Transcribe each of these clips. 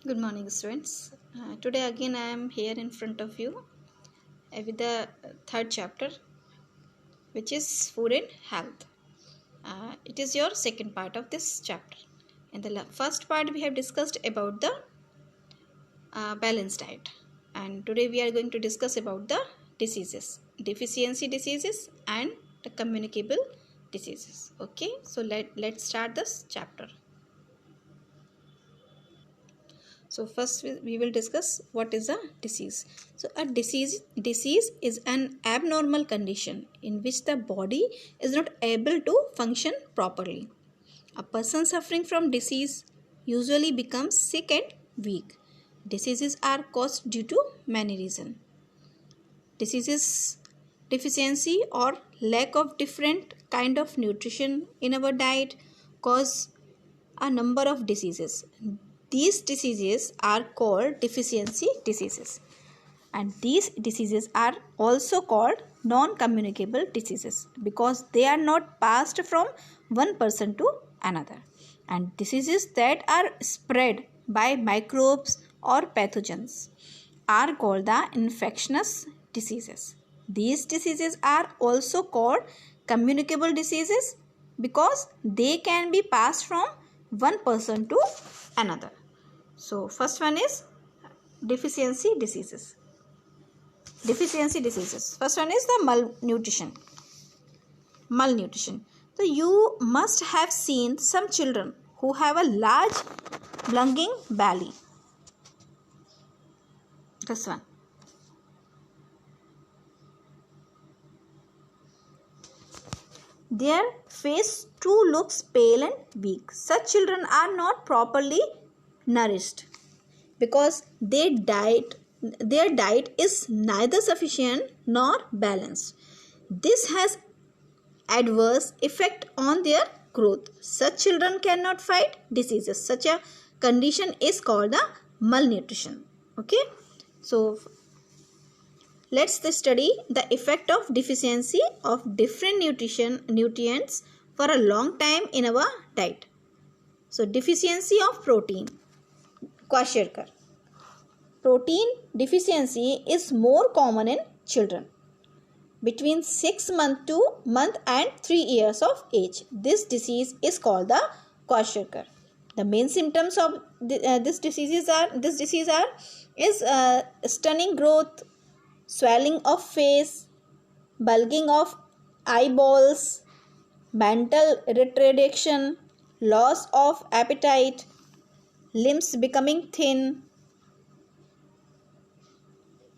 Good morning, students. Today again I am here in front of you with the third chapter, which is food and health. It is your second part of this chapter. In the first part, we have discussed about the balanced diet, and today we are going to discuss about the diseases, deficiency diseases, and the communicable diseases. Okay, so let's start this chapter. So first we will discuss what is a disease. So a disease is an abnormal condition in which the body is not able to function properly. A person suffering from disease usually becomes sick and weak. Diseases are caused due to many reasons. Diseases, deficiency or lack of different kind of nutrition in our diet cause a number of diseases. These diseases are called deficiency diseases, and these diseases are also called non-communicable diseases because they are not passed from one person to another, and diseases that are spread by microbes or pathogens are called the infectious diseases. These diseases are also called communicable diseases because they can be passed from one person to another. So first one is deficiency diseases. Deficiency diseases. First one is the malnutrition. Malnutrition. So you must have seen some children who have a large bulging belly. This one. Their face too looks pale and weak. Such children are not properly nourished because their diet is neither sufficient nor balanced. This has adverse effect on their growth. Such children cannot fight diseases. Such a condition is called the malnutrition. Okay, so let's study the effect of deficiency of different nutrients for a long time in our diet. So deficiency of protein. Kwashiorkor. Protein deficiency is more common in children between 6 months to month and 3 years of age. This disease is called the Kwashiorkor. The main symptoms of this disease are stunning growth, swelling of face, bulging of eyeballs, mental retardation, loss of appetite, limbs becoming thin,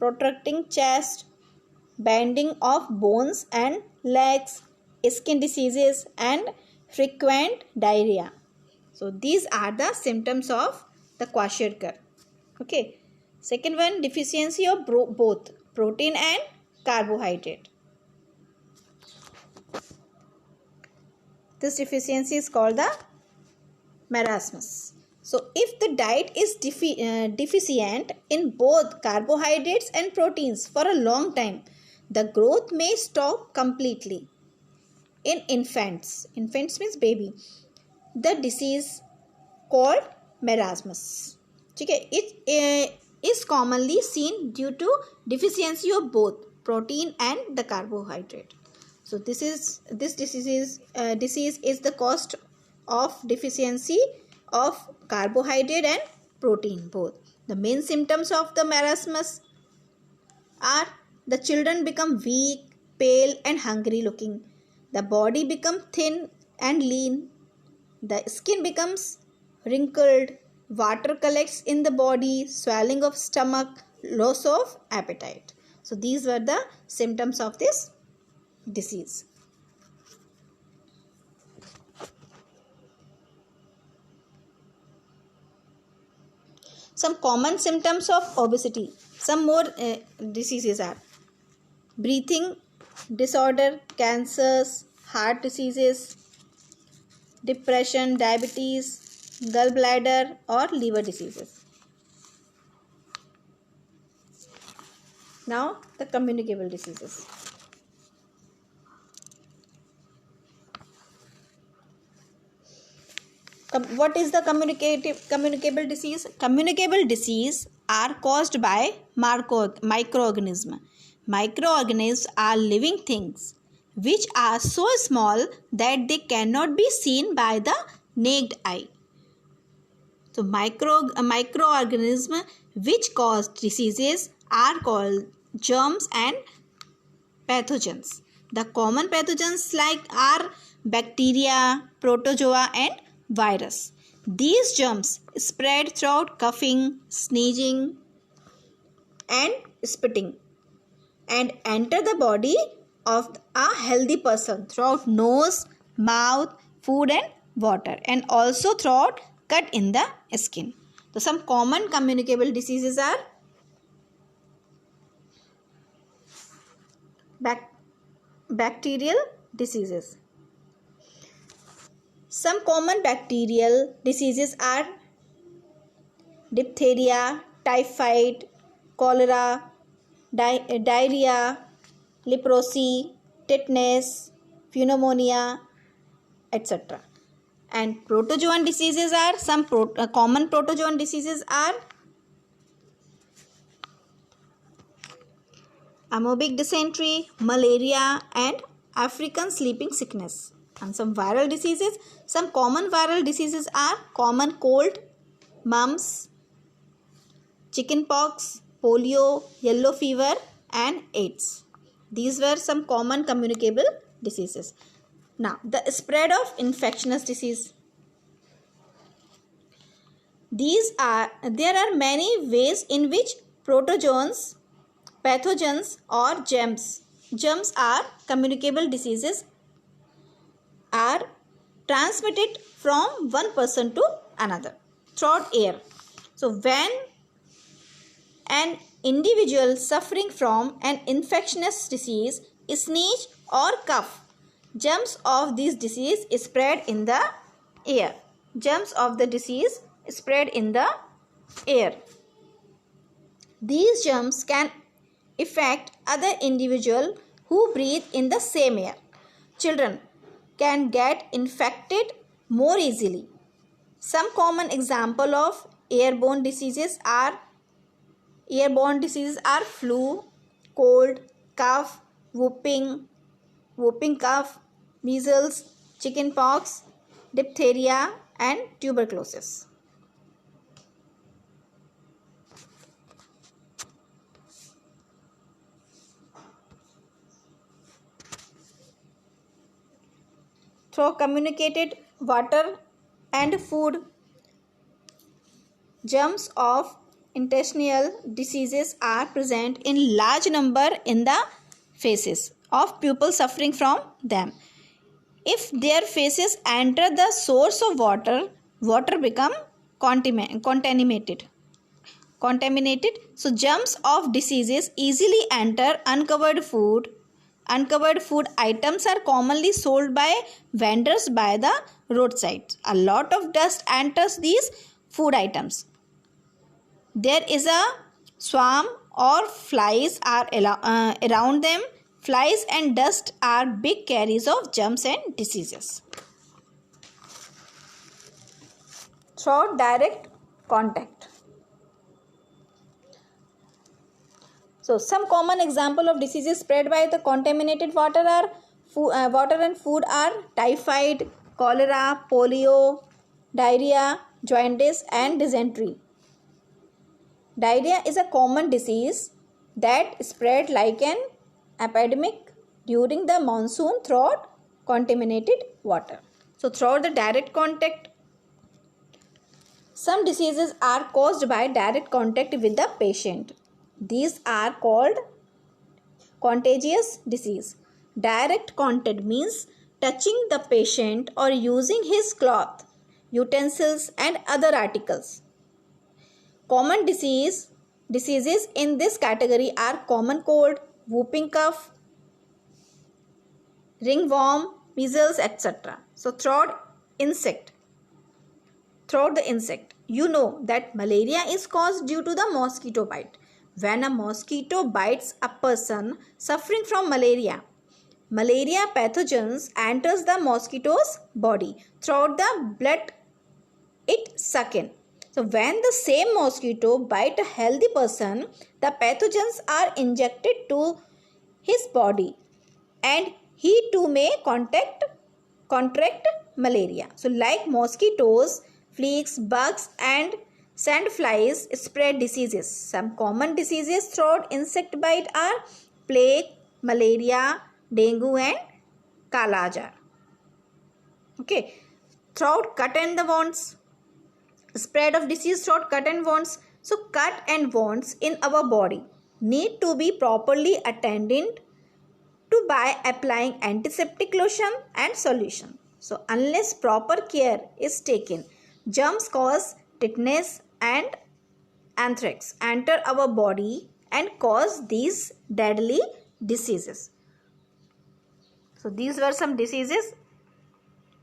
protruding chest, bending of bones and legs, skin diseases, and frequent diarrhea. So these are the symptoms of the Kwashiorkor. Okay. Second one, deficiency of both protein and carbohydrate. This deficiency is called the marasmus. So if the diet is deficient in both carbohydrates and proteins for a long time, the growth may stop completely. In infants means baby, the disease called marasmus. Okay, it is commonly seen due to deficiency of both protein and the carbohydrate. So disease is the cost of deficiency of carbohydrate and protein both. The main symptoms of the marasmus are the children become weak, pale and hungry looking. The body becomes thin and lean. The skin becomes wrinkled. Water collects in the body. Swelling of stomach. Loss of appetite. So these were the symptoms of this disease. Some common symptoms of obesity. Some more diseases are breathing disorder, cancers, heart diseases, depression, diabetes, gallbladder or liver diseases. Now the communicable diseases. What is the communicable disease? Communicable disease are caused by microorganisms. Microorganisms are living things which are so small that they cannot be seen by the naked eye. So microorganisms which cause diseases are called germs and pathogens. The common pathogens are bacteria, protozoa and virus. These germs spread throughout coughing, sneezing and spitting and enter the body of a healthy person throughout nose, mouth, food and water, and also throughout cut in the skin. So some common communicable diseases are bacterial diseases. Some common bacterial diseases are diphtheria, typhoid, cholera, diarrhea, leprosy, tetanus, pneumonia, etc. And protozoan diseases are common protozoan diseases are amoebic dysentery, malaria and African sleeping sickness. And some viral diseases, some common viral diseases are common cold, mumps, chickenpox, polio, yellow fever and AIDS. These were some common communicable diseases. Now, the spread of infectious disease. There are many ways in which protozoans, pathogens or germs are communicable diseases are transmitted from one person to another throughout air. So when an individual suffering from an infectious disease sneeze or cough, germs of this disease spread in the air. Germs of the disease spread in the air. These germs can affect other individuals who breathe in the same air. Children can get infected more easily. Some common example of airborne diseases are flu, cold, cough, whooping cough, measles, chickenpox, diphtheria and tuberculosis. Through communicated water and food, germs of intestinal diseases are present in large number in the faces of people suffering from them. If their faces enter the source of water become contaminated. So germs of diseases easily enter uncovered food. Uncovered food items are commonly sold by vendors by the roadside. A lot of dust enters these food items. There is a swarm or flies are around them. Flies and dust are big carriers of germs and diseases. Through direct contact. So, some common example of diseases spread by the contaminated water are water and food are typhoid, cholera, polio, diarrhea, jaundice and dysentery. Diarrhea is a common disease that spread like an epidemic during the monsoon through contaminated water. So, through the direct contact, some diseases are caused by direct contact with the patient. These are called contagious disease. Direct contact means touching the patient or using his cloth, utensils and other articles. Common diseases in this category are common cold, whooping cough, ringworm, measles, etc. So through the insect, you know that malaria is caused due to the mosquito bite. When a mosquito bites a person suffering from malaria pathogens enters the mosquito's body throughout the blood it suck in. So when the same mosquito bite a healthy person, the pathogens are injected to his body and he too may contract malaria. So like mosquitoes, fleas, bugs and sandflies spread diseases. Some common diseases through insect bite are plague, malaria, dengue and kala jar. Okay, throat cut and the wounds. Spread of disease through cut and wounds. So cut and wounds in our body need to be properly attended to by applying antiseptic lotion and solution. So unless proper care is taken, germs cause tetanus and anthrax enter our body and cause these deadly diseases. So these were some diseases,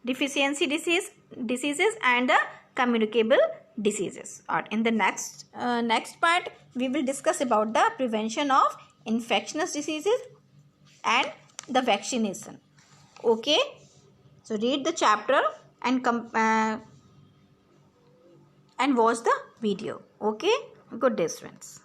deficiency diseases and communicable diseases. In the next part, we will discuss about the prevention of infectious diseases and the vaccination. Okay, so read the chapter and watch the video. Okay, good day, friends.